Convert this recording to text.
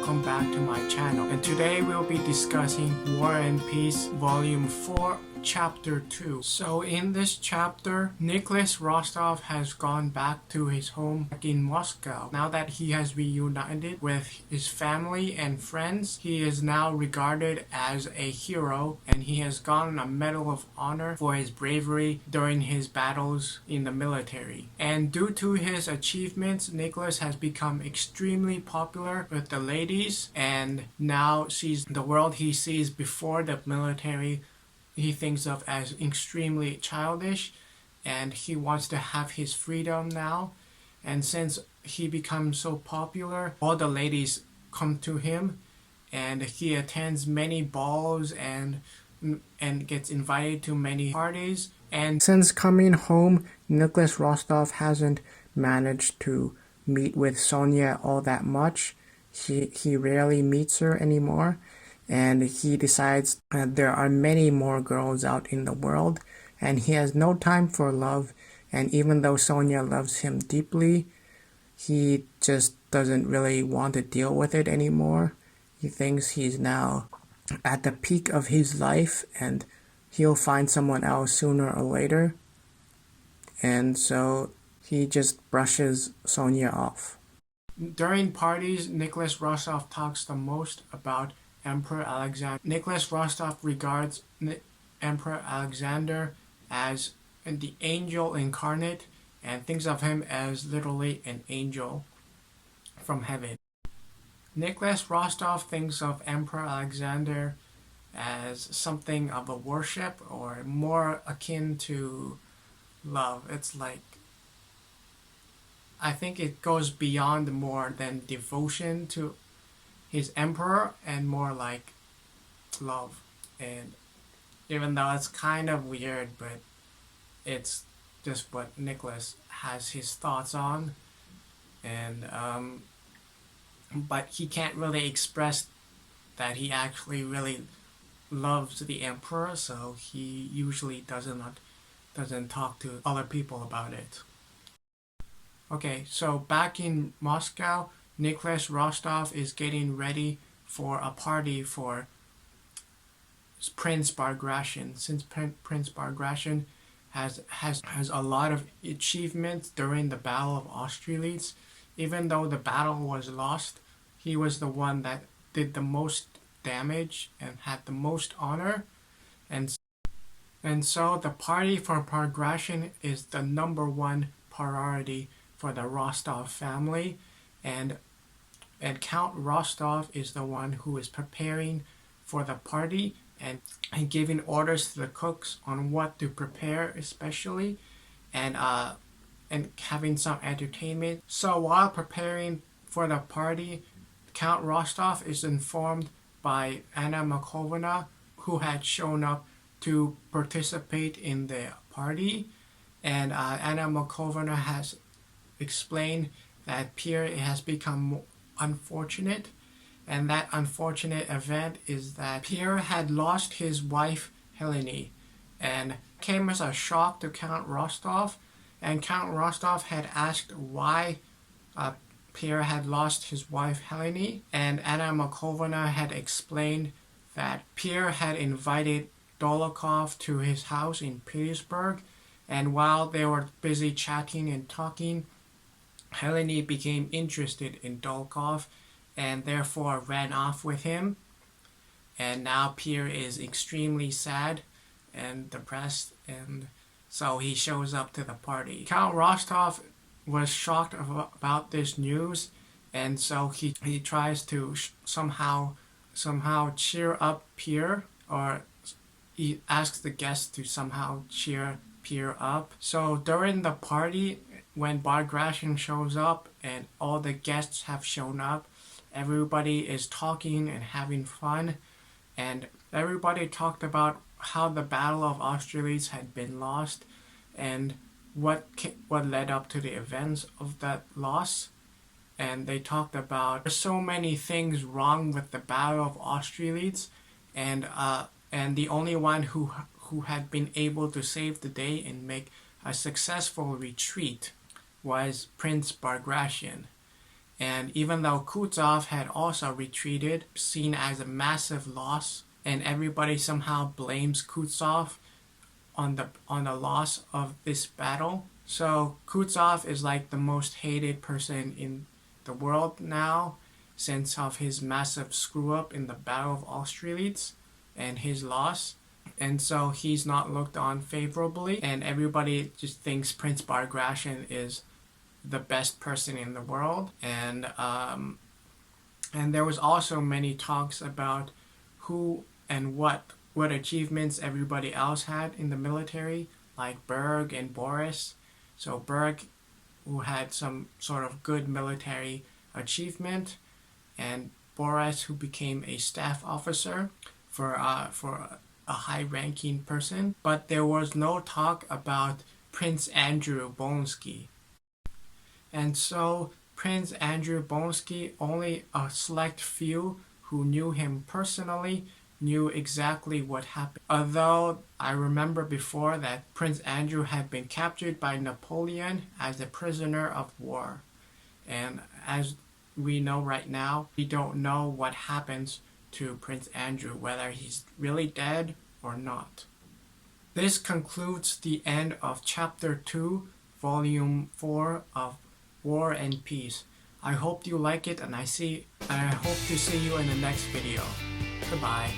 welcome back to my channel. And today we'll be discussing War and Peace Volume 4 Chapter 2. So in this chapter, Nicholas Rostov has gone back to his home in Moscow. Now that he has reunited with his family and friends, he is now regarded as a hero, and he has gotten a Medal of Honor for his bravery during his battles in the military. And due to his achievements, Nicholas has become extremely popular with the ladies, and now sees the world he sees before the military he thinks of as extremely childish, and he wants to have his freedom now. And since he becomes so popular, all the ladies come to him, and he attends many balls and gets invited to many parties. And since coming home, Nicholas Rostov hasn't managed to meet with Sonia all that much. He rarely meets her anymore, and he decides that there are many more girls out in the world, and he has no time for love. And even though Sonia loves him deeply, he just doesn't really want to deal with it anymore. He thinks he's now at the peak of his life, and he'll find someone else sooner or later. And so he just brushes Sonia off. During parties, Nicholas Rostov talks the most about Emperor Alexander. Nicholas Rostov regards Emperor Alexander as the angel incarnate, and thinks of him as literally an angel from heaven. Nicholas Rostov thinks of Emperor Alexander as something of a worship, or more akin to love. It's like, I think it goes beyond more than devotion to his emperor, and more like love. And even though it's kind of weird, but it's just what Nicholas has his thoughts on. And but he can't really express that he actually really loves the emperor, so he usually doesn't talk to other people about it. Okay, so back in Moscow, Nicholas Rostov is getting ready for a party for Prince Bagration. Since Prince Bagration has a lot of achievements during the Battle of Austerlitz, even though the battle was lost, he was the one that did the most damage and had the most honor. And so the party for Bagration is the #1 priority for the Rostov family, and Count Rostov is the one who is preparing for the party, and giving orders to the cooks on what to prepare especially, and having some entertainment. So while preparing for the party, Count Rostov is informed by Anna Makovna, who had shown up to participate in the party, and Anna Makovna has explained that Pierre has become unfortunate, and that unfortunate event is that Pierre had lost his wife Helene, and came as a shock to Count Rostov. And Count Rostov had asked why Pierre had lost his wife Helene, and Anna Makovna had explained that Pierre had invited Dolokhov to his house in Petersburg, and while they were busy chatting and talking, Helene became interested in Dolokhov and therefore ran off with him. And now Pierre is extremely sad and depressed, and so he shows up to the party. Count Rostov was shocked about this news, and so he tries to somehow cheer up Pierre, or he asks the guests to somehow cheer Pierre up. So during the party, when Bagration shows up and all the guests have shown up, everybody is talking and having fun, and everybody talked about how the Battle of Austerlitz had been lost, and what led up to the events of that loss. And they talked about there's so many things wrong with the Battle of Austerlitz, and the only one who had been able to save the day and make a successful retreat was Prince Bagration. And even though Kutuzov had also retreated, seen as a massive loss, and everybody somehow blames Kutuzov on the loss of this battle. So Kutuzov is like the most hated person in the world now, since of his massive screw up in the Battle of Austerlitz and his loss. And so he's not looked on favorably, and everybody just thinks Prince Bagration is the best person in the world. And there was also many talks about who and what achievements everybody else had in the military, like Berg and Boris. So Berg, who had some sort of good military achievement, and Boris, who became a staff officer for a high-ranking person. But there was no talk about Prince Andrew Bolkonsky. And so Prince Andrew Bolkonsky, only a select few who knew him personally knew exactly what happened. Although I remember before that Prince Andrew had been captured by Napoleon as a prisoner of war. And as we know right now, we don't know what happens to Prince Andrew, whether he's really dead or not. This concludes the end of Chapter 2, Volume 4 of War and Peace. I hope you like it, and I hope to see you in the next video. Goodbye.